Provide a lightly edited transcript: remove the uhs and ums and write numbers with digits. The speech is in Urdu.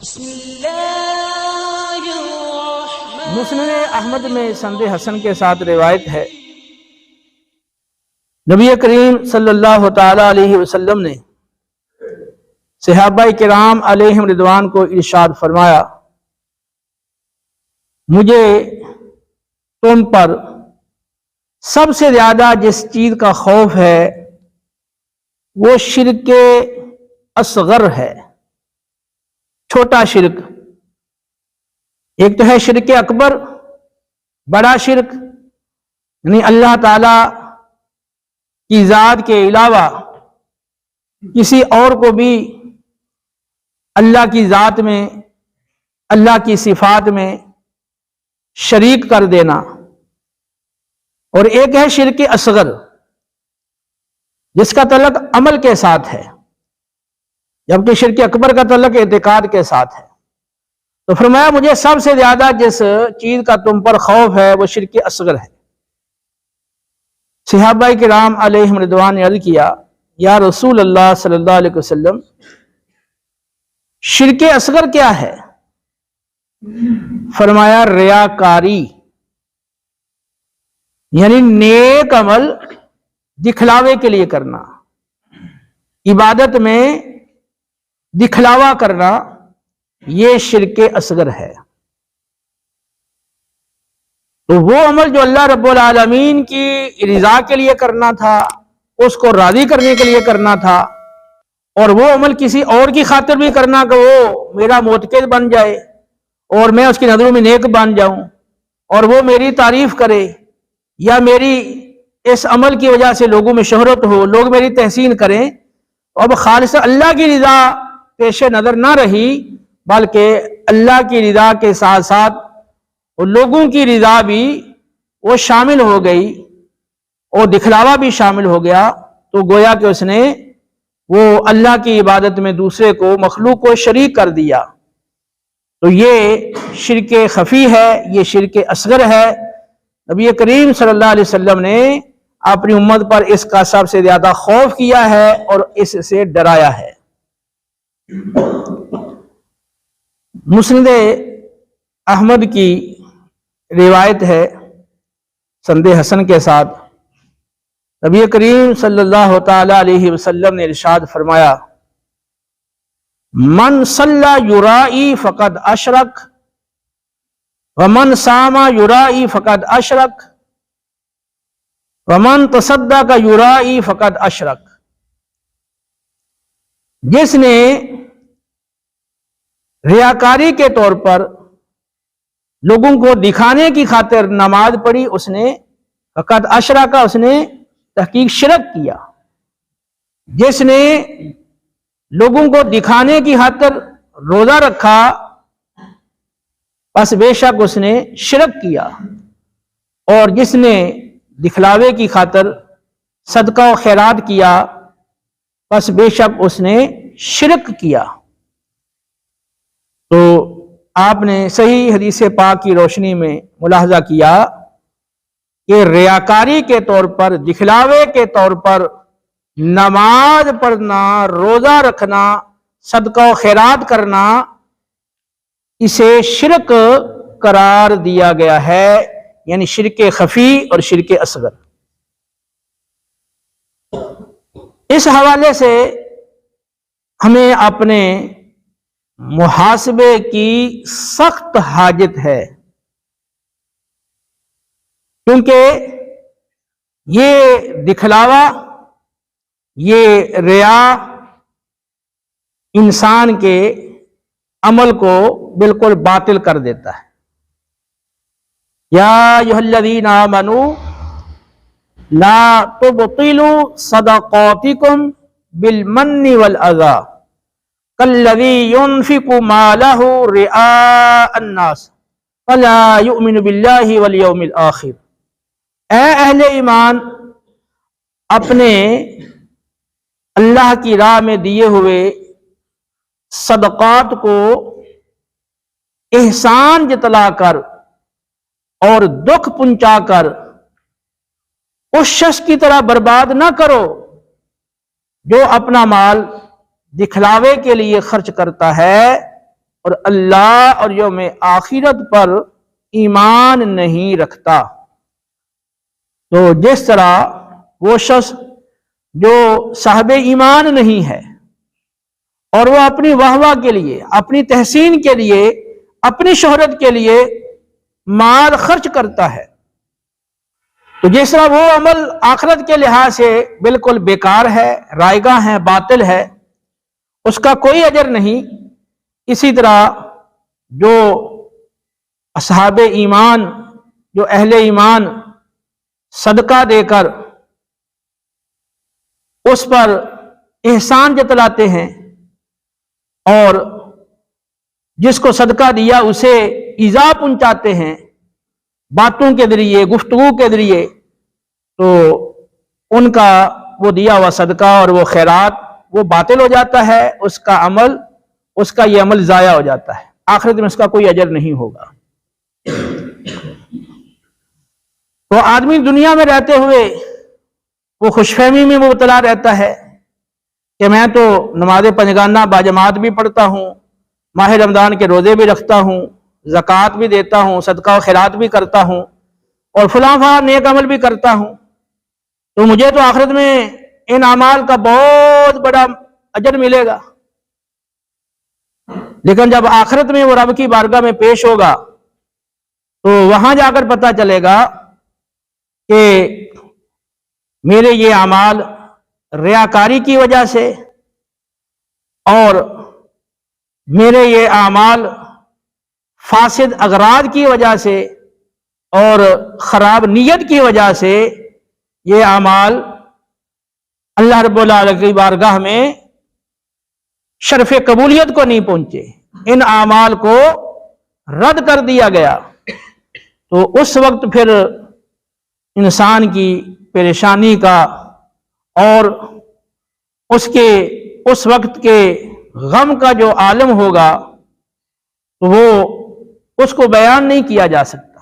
بسم اللہ الرحمن مسند احمد میں سند حسن کے ساتھ روایت ہے، نبی کریم صلی اللہ تعالی علیہ وسلم نے صحابہ کرام علیہم رضوان کو ارشاد فرمایا، مجھے تم پر سب سے زیادہ جس چیز کا خوف ہے وہ شرک اصغر ہے، چھوٹا شرک۔ ایک تو ہے شرک اکبر، بڑا شرک، یعنی اللہ تعالی کی ذات کے علاوہ کسی اور کو بھی اللہ کی ذات میں، اللہ کی صفات میں شریک کر دینا۔ اور ایک ہے شرک اصغر جس کا تعلق عمل کے ساتھ ہے، جبکہ شرک اکبر کا تعلق اعتقاد کے ساتھ ہے۔ تو فرمایا مجھے سب سے زیادہ جس چیز کا تم پر خوف ہے وہ شرک اصغر ہے۔ صحابہ کرام علیہم رضوان نے عرض کیا، یا رسول اللہ صلی اللہ علیہ وسلم، شرک اصغر کیا ہے؟ فرمایا ریاکاری، یعنی نیک عمل دکھلاوے کے لیے کرنا، عبادت میں دکھلاوا کرنا، یہ شرک اصغر ہے۔ تو وہ عمل جو اللہ رب العالمین کی رضا کے لیے کرنا تھا، اس کو راضی کرنے کے لیے کرنا تھا، اور وہ عمل کسی اور کی خاطر بھی کرنا کہ وہ میرا موتقد بن جائے اور میں اس کی نظروں میں نیک بن جاؤں اور وہ میری تعریف کرے، یا میری اس عمل کی وجہ سے لوگوں میں شہرت ہو، لوگ میری تحسین کریں، اب خالص اللہ کی رضا پیش نظر نہ رہی، بلکہ اللہ کی رضا کے ساتھ ساتھ لوگوں کی رضا بھی وہ شامل ہو گئی اور دکھلاوا بھی شامل ہو گیا، تو گویا کہ اس نے وہ اللہ کی عبادت میں دوسرے کو، مخلوق کو شریک کر دیا۔ تو یہ شرک خفی ہے، یہ شرک اصغر ہے۔ نبی کریم صلی اللہ علیہ وسلم نے اپنی امت پر اس کا سب سے زیادہ خوف کیا ہے اور اس سے ڈرایا ہے۔ مسند احمد کی روایت ہے سند حسن کے ساتھ، نبی کریم صلی اللہ تعالی علیہ وسلم نے ارشاد فرمایا، من صلی یرائی فقد اشرک ومن صام یرائی فقد اشرک ومن تصدق یرائی فقد اشرک۔ جس نے ریاکاری کے طور پر لوگوں کو دکھانے کی خاطر نماز پڑھی، اس نے فقد اشرک، اس نے تحقیق شرک کیا۔ جس نے لوگوں کو دکھانے کی خاطر روزہ رکھا، بس بے شک اس نے شرک کیا۔ اور جس نے دکھلاوے کی خاطر صدقہ و خیرات کیا، بس بے شک اس نے شرک کیا۔ تو آپ نے صحیح حدیث پاک کی روشنی میں ملاحظہ کیا کہ ریاکاری کے طور پر، دکھلاوے کے طور پر نماز پڑھنا، روزہ رکھنا، صدقہ و خیرات کرنا، اسے شرک قرار دیا گیا ہے، یعنی شرک خفی اور شرک اصغر۔ اس حوالے سے ہمیں اپنے محاسبے کی سخت حاجت ہے، کیونکہ یہ دکھلاوا، یہ ریا انسان کے عمل کو بالکل باطل کر دیتا ہے۔ یا ایھا الذین آمنوا لا تبطلوا صدقاتکم بالمن والاذی کالذی ينفق مالہ رئاء الناس فلا یؤمن باللہ والیوم الآخر۔ اے اہل ایمان، اپنے اللہ کی راہ میں دیے ہوئے صدقات کو احسان جتلا کر اور دکھ پہنچا کر اس شخص کی طرح برباد نہ کرو جو اپنا مال دکھلاوے کے لیے خرچ کرتا ہے اور اللہ اور یوم آخرت پر ایمان نہیں رکھتا۔ تو جس طرح وہ شخص جو صاحب ایمان نہیں ہے اور وہ اپنی واہ واہ کے لیے، اپنی تحسین کے لیے، اپنی شہرت کے لیے مال خرچ کرتا ہے، تو جس طرح وہ عمل آخرت کے لحاظ سے بالکل بیکار ہے، رائگاں ہے، باطل ہے، اس کا کوئی اجر نہیں، اسی طرح جو اصحاب ایمان، جو اہل ایمان صدقہ دے کر اس پر احسان جتلاتے ہیں اور جس کو صدقہ دیا اسے ایذا پہنچاتے ہیں باتوں کے ذریعے، گفتگو کے ذریعے، تو ان کا وہ دیا ہوا صدقہ اور وہ خیرات وہ باطل ہو جاتا ہے، اس کا یہ عمل ضائع ہو جاتا ہے، آخرت میں اس کا کوئی اجر نہیں ہوگا۔ تو آدمی دنیا میں رہتے ہوئے وہ خوش فہمی میں مبتلا رہتا ہے کہ میں تو نماز پنجگانہ باجماعت بھی پڑھتا ہوں، ماہ رمضان کے روزے بھی رکھتا ہوں، زکوٰۃ بھی دیتا ہوں، صدقہ و خیرات بھی کرتا ہوں، اور فلاں فلاں نیک عمل بھی کرتا ہوں، تو مجھے تو آخرت میں ان اعمال کا بہت بڑا اجر ملے گا۔ لیکن جب آخرت میں وہ رب کی بارگاہ میں پیش ہوگا تو وہاں جا کر پتہ چلے گا کہ میرے یہ اعمال ریاکاری کی وجہ سے اور میرے یہ اعمال فاسد اغراض کی وجہ سے اور خراب نیت کی وجہ سے یہ اعمال اللہ رب العالمین کی بارگاہ میں شرف قبولیت کو نہیں پہنچے، ان اعمال کو رد کر دیا گیا، تو اس وقت پھر انسان کی پریشانی کا اور اس وقت کے غم کا جو عالم ہوگا تو وہ اس کو بیان نہیں کیا جا سکتا۔